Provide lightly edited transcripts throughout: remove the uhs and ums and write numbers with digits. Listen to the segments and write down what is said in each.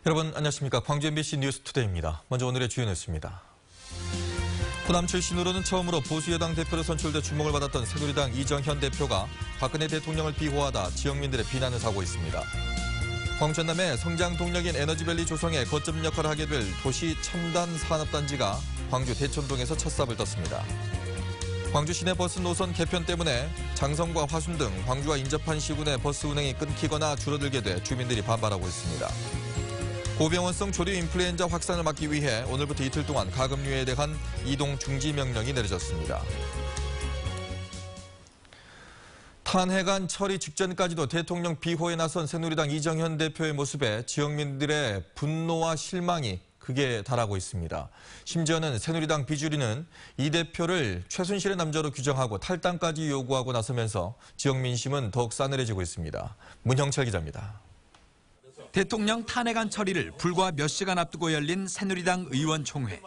여러분 안녕하십니까. 광주 MBC 뉴스투데이입니다. 먼저 오늘의 주요 뉴스입니다. 호남 출신으로는 처음으로 보수여당 대표로 선출돼 주목을 받았던 새누리당 이정현 대표가 박근혜 대통령을 비호하다 지역민들의 비난을 사고 있습니다. 광주 전남의 성장 동력인 에너지밸리 조성에 거점 역할을 하게 될 도시 첨단 산업단지가 광주 대촌동에서 첫 삽을 떴습니다. 광주 시내 버스 노선 개편 때문에 장성과 화순 등 광주와 인접한 시군의 버스 운행이 끊기거나 줄어들게 돼 주민들이 반발하고 있습니다. 고병원성 조류 인플루엔자 확산을 막기 위해 오늘부터 이틀 동안 가금류에 대한 이동 중지 명령이 내려졌습니다. 탄핵안 처리 직전까지도 대통령 비호에 나선 새누리당 이정현 대표의 모습에 지역민들의 분노와 실망이 극에 달하고 있습니다. 심지어는 새누리당 비주류는 이 대표를 최순실의 남자로 규정하고 탈당까지 요구하고 나서면서 지역 민심은 더욱 싸늘해지고 있습니다. 문형철 기자입니다. 대통령 탄핵안 처리를 불과 몇 시간 앞두고 열린 새누리당 의원총회.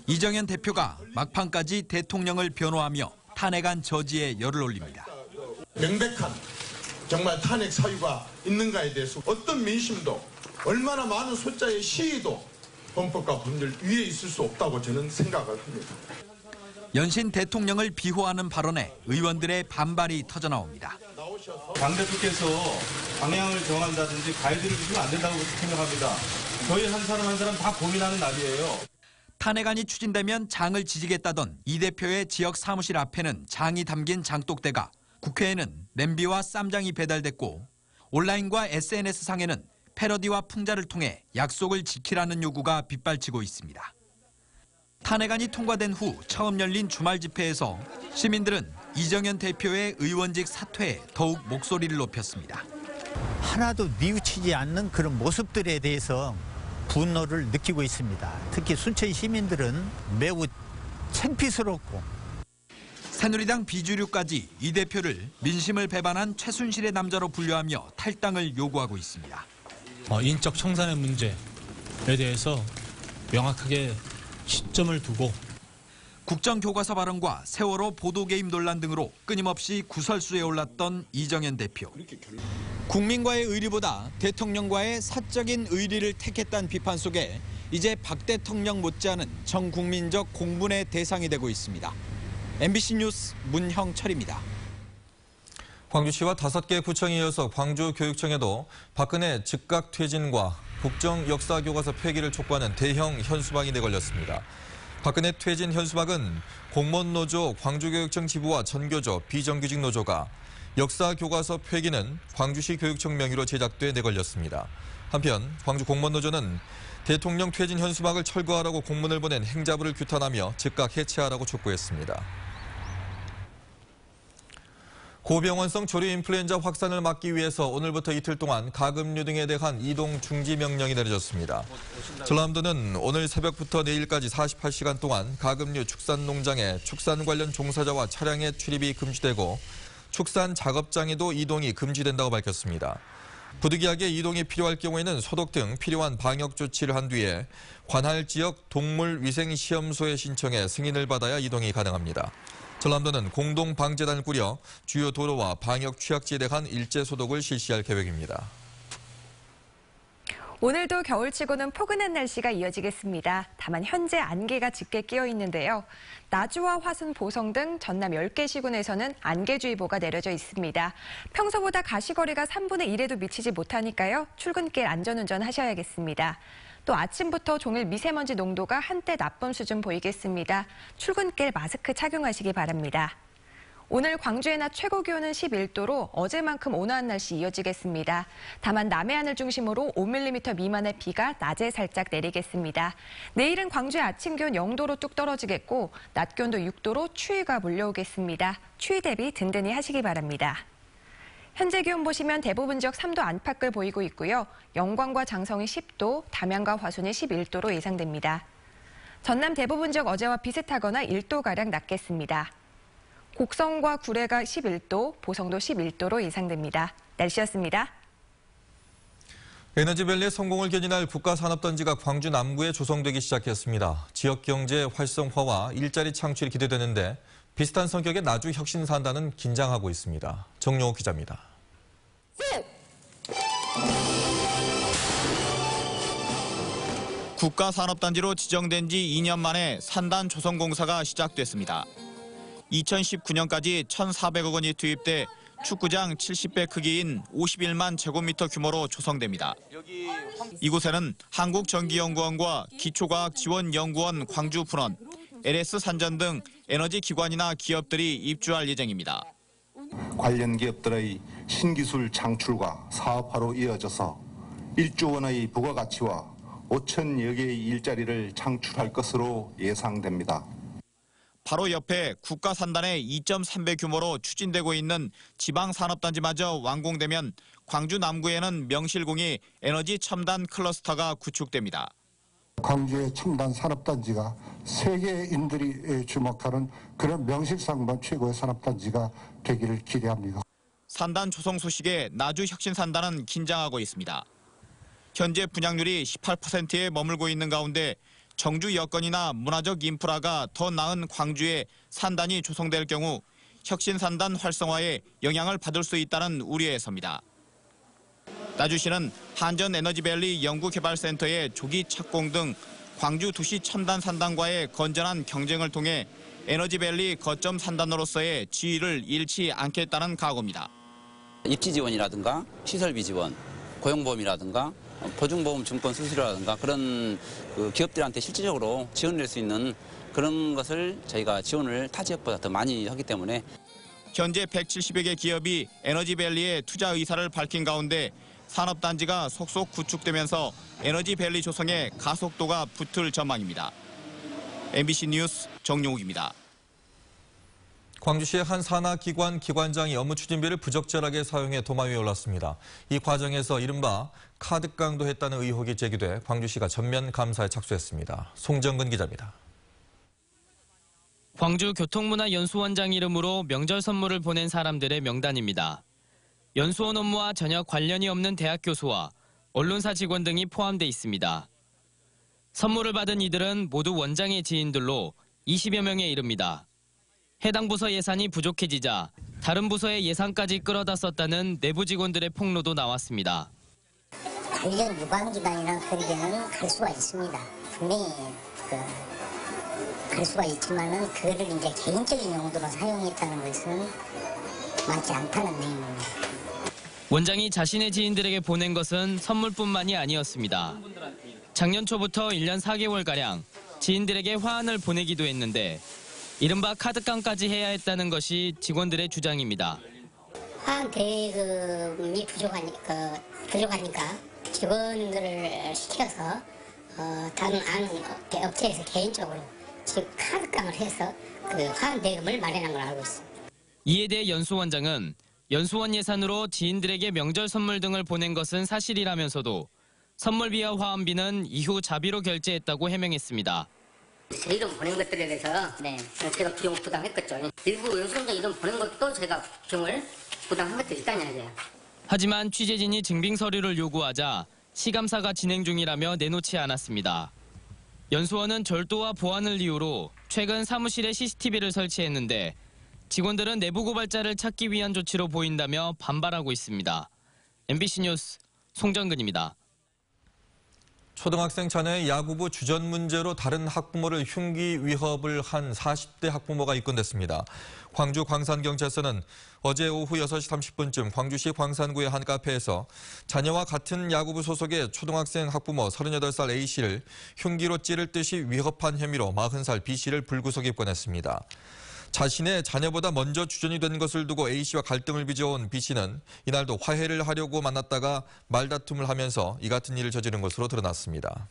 이정현 대표가 막판까지 대통령을 변호하며 탄핵안 저지에 열을 올립니다. 명백한 정말 탄핵 사유가 있는가에 대해서 어떤 민심도 얼마나 많은 숫자의 시위도 헌법과 법률 위에 있을 수 없다고 저는 생각을 합니다. 연신 대통령을 비호하는 발언에 의원들의 반발이 터져나옵니다. 당 대표께서 방향을 정한다든지 가이드를 주시면 안 된다고 생각합니다. 저희 한 사람 한 사람 다 고민하는 날이에요. 탄핵안이 추진되면 장을 지지겠다던 이 대표의 지역 사무실 앞에는 장이 담긴 장독대가, 국회에는 냄비와 쌈장이 배달됐고 온라인과 SNS상에는 패러디와 풍자를 통해 약속을 지키라는 요구가 빗발치고 있습니다. 탄핵안이 통과된 후 처음 열린 주말 집회에서 시민들은 이정현 대표의 의원직 사퇴에 더욱 목소리를 높였습니다. 하나도 뉘우치지 않는 그런 모습들에 대해서 분노를 느끼고 있습니다. 특히 순천 시민들은 매우 창피스럽고 새누리당 비주류까지 이 대표를 민심을 배반한 최순실의 남자로 분류하며 탈당을 요구하고 있습니다. 인적 청산의 문제에 대해서 명확하게 시점을 두고 국정교과서 발언과 세월호 보도개입 논란 등으로 끊임없이 구설수에 올랐던 이정현 대표. 국민과의 의리보다 대통령과의 사적인 의리를 택했다는 비판 속에 이제 박 대통령 못지않은 전 국민적 공분의 대상이 되고 있습니다. MBC 뉴스 문형철입니다. 광주시와 5개 구청에 이어서 광주교육청에도 박근혜 즉각 퇴진과 국정 역사교과서 폐기를 촉구하는 대형 현수막이 내걸렸습니다. 박근혜 퇴진 현수막은 공무원노조 광주교육청 지부와 전교조, 비정규직 노조가 역사교과서 폐기는 광주시 교육청 명의로 제작돼 내걸렸습니다. 한편 광주 공무원노조는 대통령 퇴진 현수막을 철거하라고 공문을 보낸 행자부를 규탄하며 즉각 해체하라고 촉구했습니다. 고병원성 조류 인플루엔자 확산을 막기 위해서 오늘부터 이틀 동안 가금류 등에 대한 이동 중지 명령이 내려졌습니다. 전라남도는 오늘 새벽부터 내일까지 48시간 동안 가금류 축산 농장에 축산 관련 종사자와 차량의 출입이 금지되고 축산 작업장에도 이동이 금지된다고 밝혔습니다. 부득이하게 이동이 필요할 경우에는 소독 등 필요한 방역 조치를 한 뒤에 관할 지역 동물위생시험소에 신청해 승인을 받아야 이동이 가능합니다. 전남도는 공동방재단을 꾸려 주요 도로와 방역 취약지에 대한 일제 소독을 실시할 계획입니다. 오늘도 겨울치고는 포근한 날씨가 이어지겠습니다. 다만 현재 안개가 짙게 끼어 있는데요. 나주와 화순, 보성 등 전남 10개 시군에서는 안개주의보가 내려져 있습니다. 평소보다 가시거리가 3분의 1에도 미치지 못하니까요. 출근길 안전운전 하셔야겠습니다. 또 아침부터 종일 미세먼지 농도가 한때 나쁨 수준 보이겠습니다. 출근길 마스크 착용하시기 바랍니다. 오늘 광주의 낮 최고 기온은 11도로 어제만큼 온화한 날씨 이어지겠습니다. 다만 남해안을 중심으로 5mm 미만의 비가 낮에 살짝 내리겠습니다. 내일은 광주의 아침 기온 0도로 뚝 떨어지겠고 낮 기온도 6도로 추위가 몰려오겠습니다. 추위 대비 든든히 하시기 바랍니다. 현재 기온 보시면 대부분 지역 3도 안팎을 보이고 있고요. 영광과 장성이 10도, 담양과 화순이 11도로 예상됩니다. 전남 대부분 지역 어제와 비슷하거나 1도가량 낮겠습니다. 곡성과 구례가 11도, 보성도 11도로 예상됩니다. 날씨였습니다. 에너지밸리의 성공을 견인할 국가산업단지가 광주 남구에 조성되기 시작했습니다. 지역 경제 활성화와 일자리 창출이 기대되는데 비슷한 성격의 나주 혁신산단은 긴장하고 있습니다. 정용호 기자입니다. 국가산업단지로 지정된 지 2년 만에 산단 조성공사가 시작됐습니다. 2019년까지 1,400억 원이 투입돼 축구장 70배 크기인 51만 제곱미터 규모로 조성됩니다. 이곳에는 한국전기연구원과 기초과학지원연구원 광주분원, LS산전 등 에너지기관이나 기업들이 입주할 예정입니다. 관련 기업들의 신기술 창출과 사업화로 이어져서 1조 원의 부가가치와 5천여 개의 일자리를 창출할 것으로 예상됩니다. 바로 옆에 국가산단의 2.3배 규모로 추진되고 있는 지방산업단지마저 완공되면 광주 남구에는 명실공히 에너지 첨단 클러스터가 구축됩니다. 광주의 첨단 산업단지가 세계인들이 주목하는 그런 명실상부한 최고의 산업단지가 되기를 기대합니다. 산단 조성 소식에 나주 혁신산단은 긴장하고 있습니다. 현재 분양률이 18%에 머물고 있는 가운데 정주 여건이나 문화적 인프라가 더 나은 광주에 산단이 조성될 경우 혁신산단 활성화에 영향을 받을 수 있다는 우려에서입니다. 나주시는 한전에너지밸리 연구개발센터의 조기 착공 등 광주 도시 첨단 산단과의 건전한 경쟁을 통해 에너지밸리 거점 산단으로서의 지위를 잃지 않겠다는 각오입니다. 입지 지원이라든가 시설비 지원, 고용보험이라든가 보증보험 증권 수수료라든가 그런 기업들한테 실질적으로 지원될 수 있는 그런 것을 저희가 지원을 타 지역보다 더 많이 하기 때문에 현재 170여 개 기업이 에너지밸리에 투자 의사를 밝힌 가운데 산업단지가 속속 구축되면서 에너지밸리 조성에 가속도가 붙을 전망입니다. MBC 뉴스 정용욱입니다. 광주시의 한 산하기관 기관장이 업무 추진비를 부적절하게 사용해 도마 위에 올랐습니다. 이 과정에서 이른바 카드 깡도했다는 의혹이 제기돼 광주시가 전면 감사에 착수했습니다. 송정근 기자입니다. 광주교통문화연수원장 이름으로 명절 선물을 보낸 사람들의 명단입니다. 연수원 업무와 전혀 관련이 없는 대학 교수와 언론사 직원 등이 포함돼 있습니다. 선물을 받은 이들은 모두 원장의 지인들로 20여 명에 이릅니다. 해당 부서 예산이 부족해지자 다른 부서의 예산까지 끌어다 썼다는 내부 직원들의 폭로도 나왔습니다. 관련 유관기관이나 그런 데는 갈 수가 있습니다. 분명히 갈 수가 있지만은 그거를 이제 개인적인 용도로 사용했다는 것은 맞지 않다는 내용입니다. 원장이 자신의 지인들에게 보낸 것은 선물뿐만이 아니었습니다. 작년 초부터 1년 4개월가량 지인들에게 화환을 보내기도 했는데 이른바 카드깡까지 해야 했다는 것이 직원들의 주장입니다. 화환 대금이 부족하니까 직원들을 시켜서 다른 업체에서 개인적으로 즉 카드깡을 해서 그 화환 대금을 마련한 걸 알고 있습니다. 이에 대해 연수원장은 연수원 예산으로 지인들에게 명절 선물 등을 보낸 것은 사실이라면서도 선물비와 화환비는 이후 자비로 결제했다고 해명했습니다. 제 이름 보낸 것들에 대해서 제가 비용을 부담했겠죠. 일부 연수원장 이름 보낸 것도 제가 비용을 부담한 것도 있다는 얘기예요. 하지만 취재진이 증빙 서류를 요구하자 시감사가 진행 중이라며 내놓지 않았습니다. 연수원은 절도와 보안을 이유로 최근 사무실에 CCTV를 설치했는데 직원들은 내부 고발자를 찾기 위한 조치로 보인다며 반발하고 있습니다. MBC 뉴스 송정근입니다. 초등학생 자녀의 야구부 주전 문제로 다른 학부모를 흉기 위협을 한 40대 학부모가 입건됐습니다. 광주 광산경찰서는 어제 오후 6시 30분쯤 광주시 광산구의 한 카페에서 자녀와 같은 야구부 소속의 초등학생 학부모 38살 A씨를 흉기로 찌를 듯이 위협한 혐의로 40살 B씨를 불구속 입건했습니다. 자신의 자녀보다 먼저 주전이 된 것을 두고 A씨와 갈등을 빚어온 B씨는 이날도 화해를 하려고 만났다가 말다툼을 하면서 이 같은 일을 저지른 것으로 드러났습니다.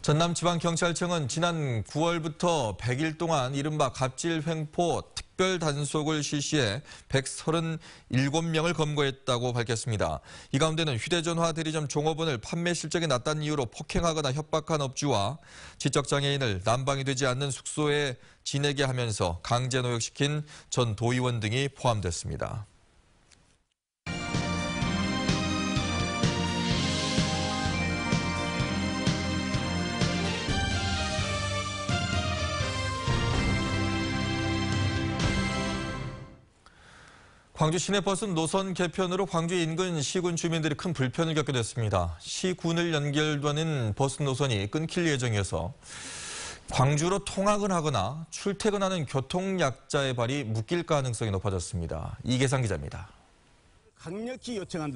전남지방경찰청은 지난 9월부터 100일 동안 이른바 갑질횡포 특별 단속을 실시해 137명을 검거했다고 밝혔습니다. 이 가운데는 휴대전화 대리점 종업원을 판매 실적이 낮다는 이유로 폭행하거나 협박한 업주와 지적장애인을 난방이 되지 않는 숙소에 지내게 하면서 강제 노역시킨 전 도의원 등이 포함됐습니다. 광주 시내버스 노선 개편으로 광주 인근 시군 주민들이 큰 불편을 겪게 됐습니다. 시군을 연결하는 버스 노선이 끊길 예정이어서 광주로 통학을 하거나 출퇴근하는 교통약자의 발이 묶일 가능성이 높아졌습니다. 이계상 기자입니다.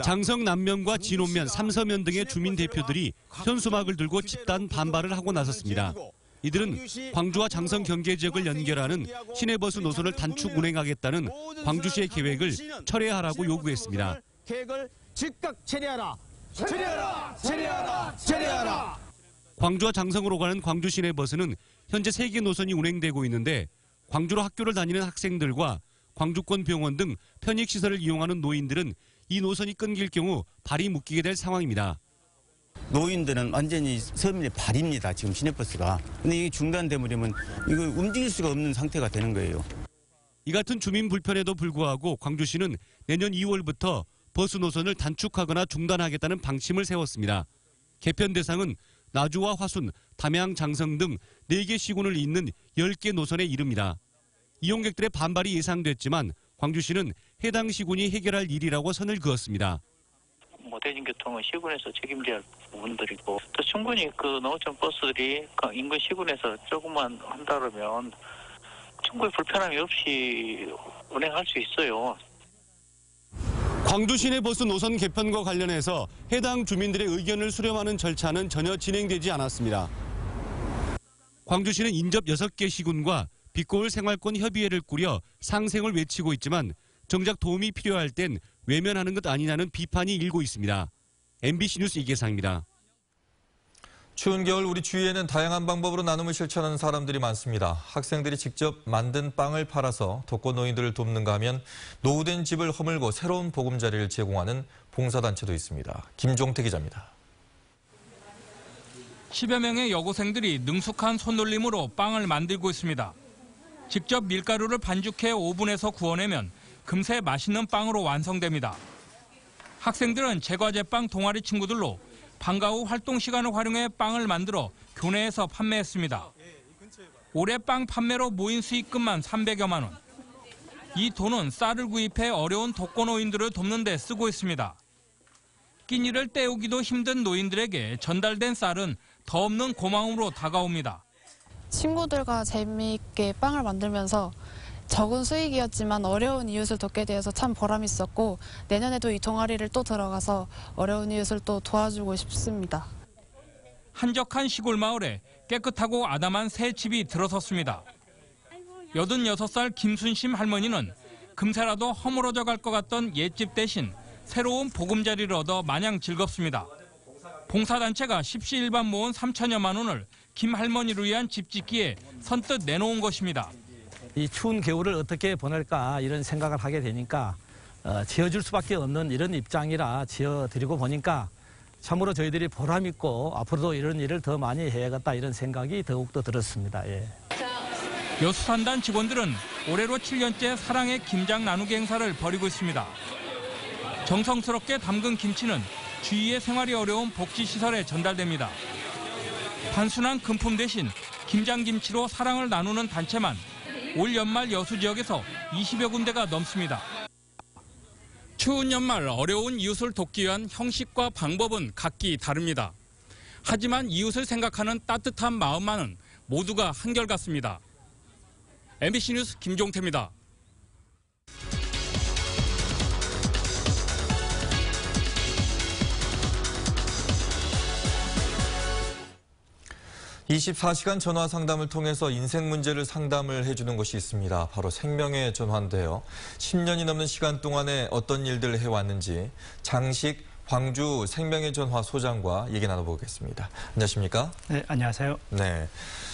장성 남면과 진원면, 삼서면 등의 주민 대표들이 현수막을 들고 집단 반발을 하고 나섰습니다. 이들은 광주와 장성 경계 지역을 연결하는 시내버스 노선을 단축 운행하겠다는 광주시의 계획을 철회하라고 요구했습니다. 계획을 즉각 철회하라! 철회하라! 철회하라! 철회하라! 광주와 장성으로 가는 광주 시내버스는 현재 3개 노선이 운행되고 있는데 광주로 학교를 다니는 학생들과 광주권 병원 등 편익시설을 이용하는 노인들은 이 노선이 끊길 경우 발이 묶이게 될 상황입니다. 노인들은 완전히 서민의 발입니다. 지금 시내버스가. 근데 이게 중단되면 이거 움직일 수가 없는 상태가 되는 거예요. 이 같은 주민 불편에도 불구하고 광주시는 내년 2월부터 버스 노선을 단축하거나 중단하겠다는 방침을 세웠습니다. 개편 대상은 나주와 화순, 담양, 장성 등 4개 시군을 잇는 10개 노선에 이릅니다. 이용객들의 반발이 예상됐지만 광주시는 해당 시군이 해결할 일이라고 선을 그었습니다. 대중교통은 시군에서 책임져야 할 부분들이고 또 충분히 그 농어촌 버스들이 인근 시군에서 조금만 한다 그러면 충분히 불편함이 없이 운행할 수 있어요. 광주 시내버스 노선 개편과 관련해서 해당 주민들의 의견을 수렴하는 절차는 전혀 진행되지 않았습니다. 광주시는 인접 6개 시군과 빛고울 생활권 협의회를 꾸려 상생을 외치고 있지만 정작 도움이 필요할 땐 외면하는 것 아니냐는 비판이 일고 있습니다. MBC 뉴스 이계상입니다. 추운 겨울 우리 주위에는 다양한 방법으로 나눔을 실천하는 사람들이 많습니다. 학생들이 직접 만든 빵을 팔아서 독거노인들을 돕는가 하면 노후된 집을 허물고 새로운 보금자리를 제공하는 봉사단체도 있습니다. 김종태 기자입니다. 10여 명의 여고생들이 능숙한 손놀림으로 빵을 만들고 있습니다. 직접 밀가루를 반죽해 오븐에서 구워내면 금세 맛있는 빵으로 완성됩니다. 학생들은 제과제빵 동아리 친구들로 방과 후 활동 시간을 활용해 빵을 만들어 교내에서 판매했습니다. 올해 빵 판매로 모인 수익금만 300여만 원. 이 돈은 쌀을 구입해 어려운 독거노인들을 돕는 데 쓰고 있습니다. 끼니를 때우기도 힘든 노인들에게 전달된 쌀은 더 없는 고마움으로 다가옵니다. 친구들과 재미있게 빵을 만들면서 적은 수익이었지만 어려운 이웃을 돕게 되어서 참 보람있었고 내년에도 이 동아리를 또 들어가서 어려운 이웃을 또 도와주고 싶습니다. 한적한 시골 마을에 깨끗하고 아담한 새 집이 들어섰습니다. 86살 김순심 할머니는 금세라도 허물어져 갈 것 같던 옛집 대신 새로운 보금자리를 얻어 마냥 즐겁습니다. 봉사단체가 십시일반 모은 3천여만 원을 김 할머니를 위한 집 짓기에 선뜻 내놓은 것입니다. 이 추운 겨울을 어떻게 보낼까 이런 생각을 하게 되니까 지어줄 수밖에 없는 이런 입장이라 지어드리고 보니까 참으로 저희들이 보람있고 앞으로도 이런 일을 더 많이 해야겠다 이런 생각이 더욱더 들었습니다. 예. 여수산단 직원들은 올해로 7년째 사랑의 김장 나누기 행사를 벌이고 있습니다. 정성스럽게 담근 김치는 주위의 생활이 어려운 복지시설에 전달됩니다. 단순한 금품 대신 김장김치로 사랑을 나누는 단체만 올 연말 여수 지역에서 20여 군데가 넘습니다. 추운 연말 어려운 이웃을 돕기 위한 형식과 방법은 각기 다릅니다. 하지만 이웃을 생각하는 따뜻한 마음만은 모두가 한결같습니다. MBC 뉴스 김종태입니다. (24시간) 전화 상담을 통해서 인생 문제를 상담을 해주는 것이 있습니다. 바로 생명의 전화인데요. 10년이 넘는 시간 동안에 어떤 일들을 해왔는지 장식 광주 생명의 전화 소장과 얘기 나눠보겠습니다. 안녕하십니까? 네, 안녕하세요. 네,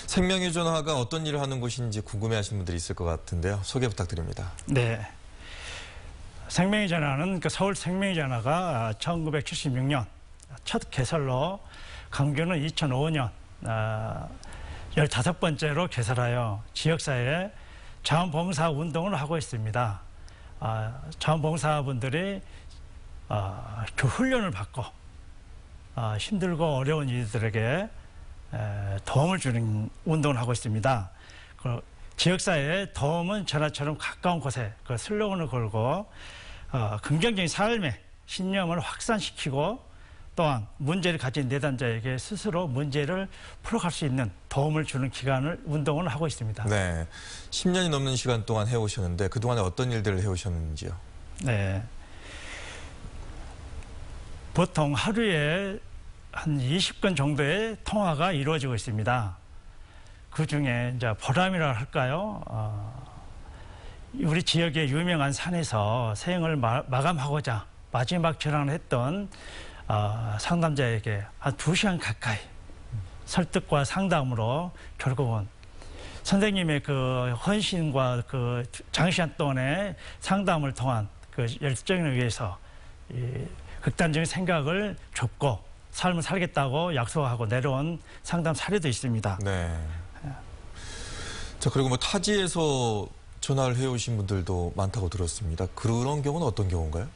생명의 전화가 어떤 일을 하는 곳인지 궁금해하시는 분들이 있을 것 같은데요. 소개 부탁드립니다. 네, 생명의 전화는 서울 생명의 전화가 1976년 첫 개설로 광주는 2005년 15번째로 개설하여 지역사회에 자원봉사 운동을 하고 있습니다. 자원봉사분들이 그 훈련을 받고 힘들고 어려운 이들에게 도움을 주는 운동을 하고 있습니다. 지역사회에 도움은 전하처럼 가까운 곳에 그 슬로건을 걸고 긍정적인 삶의 신념을 확산시키고 또한 문제를 가진 내담자에게 스스로 문제를 풀어갈 수 있는 도움을 주는 운동을 하고 있습니다. 네, 10년이 넘는 시간 동안 해오셨는데 그동안에 어떤 일들을 해오셨는지요? 네, 보통 하루에 한 20건 정도의 통화가 이루어지고 있습니다. 그중에 이제 보람이라 할까요? 우리 지역의 유명한 산에서 생을 마감하고자 마지막 전화를 했던 상담자에게 한 2시간 가까이 설득과 상담으로 결국은 선생님의 그 헌신과 그 장시간 동안의 상담을 통한 그 열정에 의해서 극단적인 생각을 접고 삶을 살겠다고 약속하고 내려온 상담 사례도 있습니다. 네. 자, 그리고 뭐 타지에서 전화를 해오신 분들도 많다고 들었습니다. 그런 경우는 어떤 경우인가요?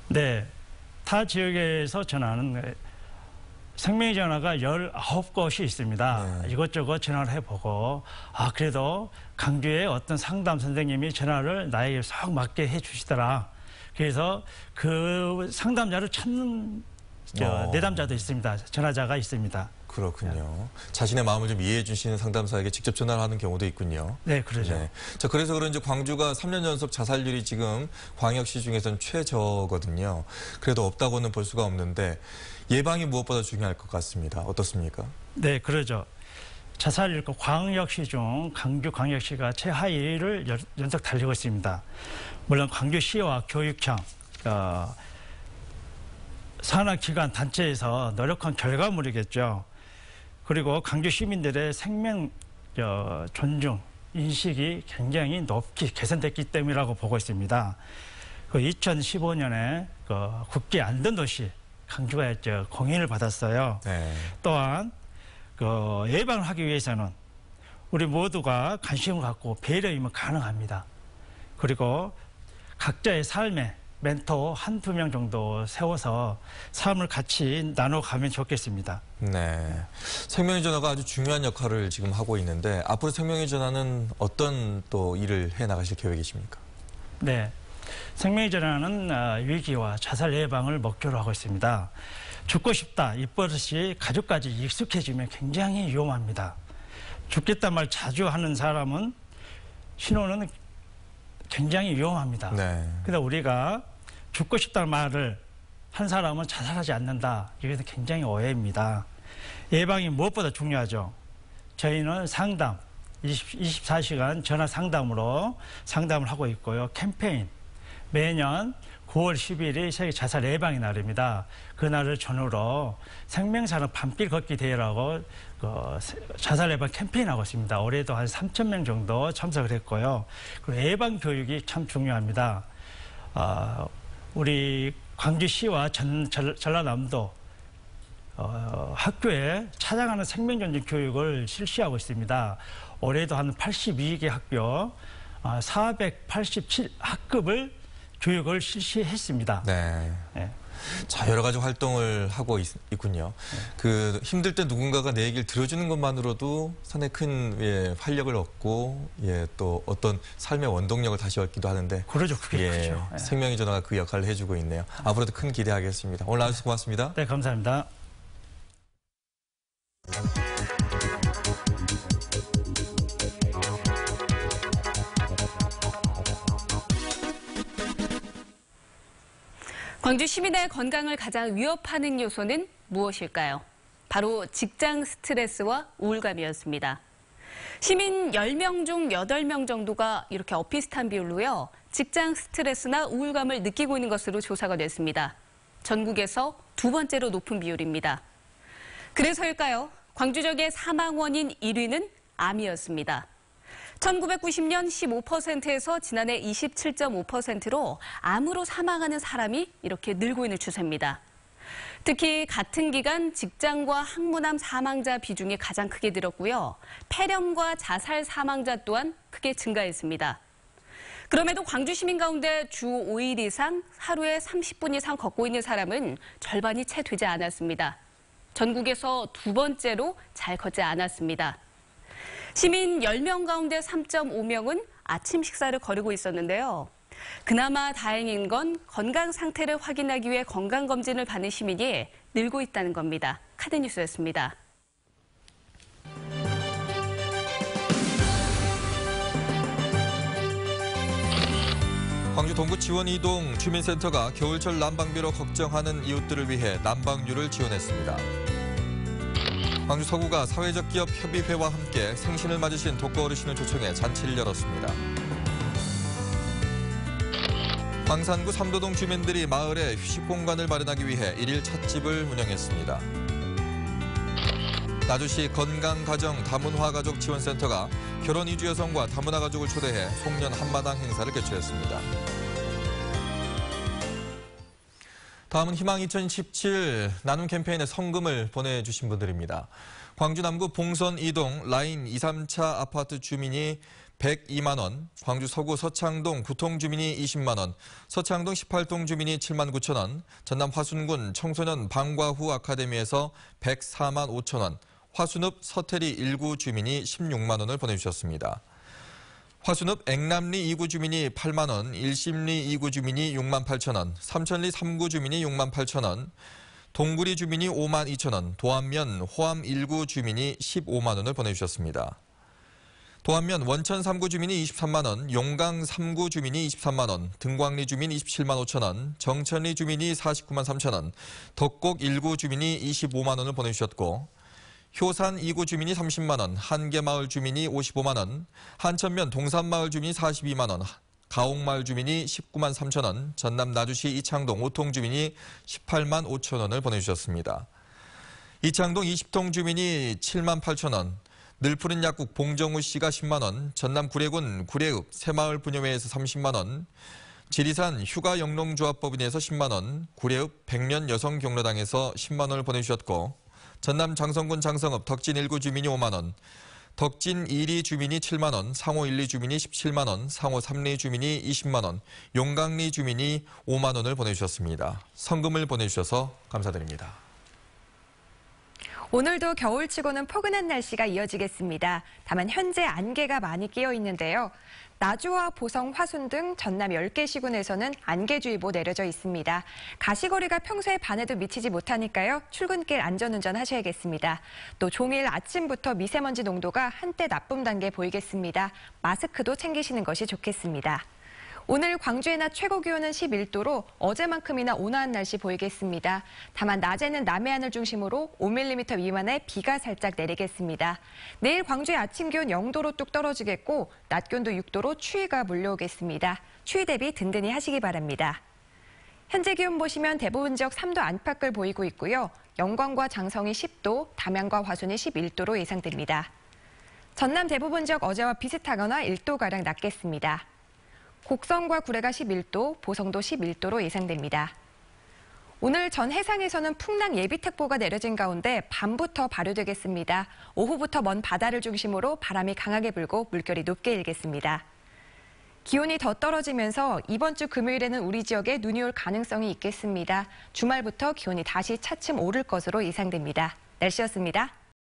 네. 타 지역에서 전화는 생명의 전화가 19곳이 있습니다. 네. 이것저것 전화를 해보고 그래도 강주에 어떤 상담 선생님이 전화를 나에게 쏙 맞게 해주시더라. 그래서 그 상담자를 찾는 내담자도 있습니다. 전화자가 있습니다. 그렇군요. 자신의 마음을 좀 이해해 주시는 상담사에게 직접 전화를 하는 경우도 있군요. 네, 그러죠. 네. 자, 그래서 그런지 광주가 3년 연속 자살률이 지금 광역시 중에서는 최저거든요. 그래도 없다고는 볼 수가 없는데 예방이 무엇보다 중요할 것 같습니다. 어떻습니까? 네, 그러죠. 자살률 광역시 중 강주광역시가 최하위를 연속 달리고 있습니다. 물론 광주시와 교육청, 산하기관 단체에서 노력한 결과물이겠죠. 그리고 강주 시민들의 생명 존중 인식이 굉장히 높게 개선됐기 때문이라고 보고 있습니다. 2015년에 국제 안전도시 강주가 공인을 받았어요. 네. 또한 예방을 하기 위해서는 우리 모두가 관심을 갖고 배려이면 가능합니다. 그리고 각자의 삶에 멘토 1-2명 정도 세워서 삶을 같이 나눠가면 좋겠습니다. 네, 생명의 전화가 아주 중요한 역할을 지금 하고 있는데 앞으로 생명의 전화는 어떤 또 일을 해나가실 계획이십니까? 네, 생명의 전화는 위기와 자살 예방을 목표로 하고 있습니다. 죽고 싶다 이 버릇이 가족까지 익숙해지면 굉장히 위험합니다. 죽겠다는 말 자주 하는 사람은 신호는 굉장히 위험합니다. 네. 근데 우리가 죽고 싶다는 말을 한 사람은 자살하지 않는다. 이것은 굉장히 오해입니다. 예방이 무엇보다 중요하죠. 저희는 상담, 24시간 전화 상담으로 상담을 하고 있고요. 캠페인, 매년 9월 10일이 세계 자살 예방의 날입니다. 그날을 전후로 생명사는 밤길 걷기 대회라고 자살 예방 캠페인하고 있습니다. 올해도 한 3,000명 정도 참석을 했고요. 그리고 예방 교육이 참 중요합니다. 우리 광주시와 전라남도 학교에 찾아가는 생명존중 교육을 실시하고 있습니다. 올해도 한 82개 학교 487 학급을 교육을 실시했습니다. 네. 네. 자, 여러 가지 활동을 하고 있군요. 그 힘들 때 누군가가 내 얘기를 들어주는 것만으로도 상당히 큰 활력을 얻고 또 어떤 삶의 원동력을 다시 얻기도 하는데 그러죠. 그게 크죠. 생명의 전화가 그 역할을 해주고 있네요. 앞으로도 큰 기대하겠습니다. 오늘 나와주셔서 고맙습니다. 네, 감사합니다. 광주 시민의 건강을 가장 위협하는 요소는 무엇일까요? 바로 직장 스트레스와 우울감이었습니다. 시민 10명 중 8명 정도가 이렇게 엇비슷한 비율로요. 직장 스트레스나 우울감을 느끼고 있는 것으로 조사가 됐습니다. 전국에서 2번째로 높은 비율입니다. 그래서일까요? 광주 지역의 사망 원인 1위는 암이었습니다. 1990년 15%에서 지난해 27.5%로 암으로 사망하는 사람이 이렇게 늘고 있는 추세입니다. 특히 같은 기간 직장과 항문암 사망자 비중이 가장 크게 늘었고요. 폐렴과 자살 사망자 또한 크게 증가했습니다. 그럼에도 광주 시민 가운데 주 5일 이상 하루에 30분 이상 걷고 있는 사람은 절반이 채 되지 않았습니다. 전국에서 2번째로 잘 걷지 않았습니다. 시민 10명 가운데 3.5명은 아침 식사를 거르고 있었는데요. 그나마 다행인 건 건강 상태를 확인하기 위해 건강검진을 받는 시민이 늘고 있다는 겁니다. 카드뉴스였습니다. 광주 동구 지원 이동 주민센터가 겨울철 난방비로 걱정하는 이웃들을 위해 난방유를 지원했습니다. 광주 서구가 사회적 기업 협의회와 함께 생신을 맞으신 독거 어르신을 초청해 잔치를 열었습니다. 광산구 삼도동 주민들이 마을에 휴식 공간을 마련하기 위해 일일 찻집을 운영했습니다. 나주시 건강가정 다문화가족 지원센터가 결혼 이주 여성과 다문화 가족을 초대해 송년 한마당 행사를 개최했습니다. 다음은 희망 2017 나눔 캠페인에 성금을 보내주신 분들입니다. 광주 남구 봉선 2동 라인 2, 3차 아파트 주민이 102만 원, 광주 서구 서창동 9통 주민이 20만 원, 서창동 18동 주민이 7만 9천 원, 전남 화순군 청소년 방과후 아카데미에서 104만 5천 원, 화순읍 서태리 1구 주민이 16만 원을 보내주셨습니다. 화순읍 앵남리 2구 주민이 8만 원, 일심리 2구 주민이 6만 8천 원, 삼천리 3구 주민이 6만 8천 원, 동구리 주민이 5만 2천 원, 도안면 호암 1구 주민이 15만 원을 보내주셨습니다. 도안면 원천 3구 주민이 23만 원, 용강 3구 주민이 23만 원, 등광리 주민 27만 5천 원, 정천리 주민이 49만 3천 원, 덕곡 1구 주민이 25만 원을 보내주셨고 효산 2구 주민이 30만 원, 한계마을 주민이 55만 원, 한천면 동산마을 주민이 42만 원, 가옥마을 주민이 19만 3천 원, 전남 나주시 이창동 5통 주민이 18만 5천 원을 보내주셨습니다. 이창동 20통 주민이 7만 8천 원, 늘푸른 약국 봉정우 씨가 10만 원, 전남 구례군 구례읍 새마을 분여회에서 30만 원, 지리산 휴가영농조합법인에서 10만 원, 구례읍 백년 여성경로당에서 10만 원을 보내주셨고 전남 장성군 장성읍 덕진 1구 주민이 5만 원, 덕진 1리 주민이 7만 원, 상호 1리 주민이 17만 원, 상호 3리 주민이 20만 원, 용강리 주민이 5만 원을 보내주셨습니다. 성금을 보내주셔서 감사드립니다. 오늘도 겨울치고는 포근한 날씨가 이어지겠습니다. 다만 현재 안개가 많이 끼어 있는데요. 나주와 보성, 화순 등 전남 10개 시군에서는 안개주의보 내려져 있습니다. 가시거리가 평소에 반에도 미치지 못하니까요. 출근길 안전운전 하셔야겠습니다. 또 종일 아침부터 미세먼지 농도가 한때 나쁨 단계 보이겠습니다. 마스크도 챙기시는 것이 좋겠습니다. 오늘 광주의 낮 최고 기온은 11도로 어제만큼이나 온화한 날씨 보이겠습니다. 다만 낮에는 남해안을 중심으로 5mm 미만의 비가 살짝 내리겠습니다. 내일 광주의 아침 기온 0도로 뚝 떨어지겠고 낮 기온도 6도로 추위가 몰려오겠습니다. 추위 대비 든든히 하시기 바랍니다. 현재 기온 보시면 대부분 지역 3도 안팎을 보이고 있고요. 영광과 장성이 10도, 담양과 화순이 11도로 예상됩니다. 전남 대부분 지역 어제와 비슷하거나 1도가량 낮겠습니다. 곡성과 구례가 11도, 보성도 11도로 예상됩니다. 오늘 전 해상에서는 풍랑 예비특보가 내려진 가운데 밤부터 발효되겠습니다. 오후부터 먼 바다를 중심으로 바람이 강하게 불고 물결이 높게 일겠습니다. 기온이 더 떨어지면서 이번 주 금요일에는 우리 지역에 눈이 올 가능성이 있겠습니다. 주말부터 기온이 다시 차츰 오를 것으로 예상됩니다. 날씨였습니다.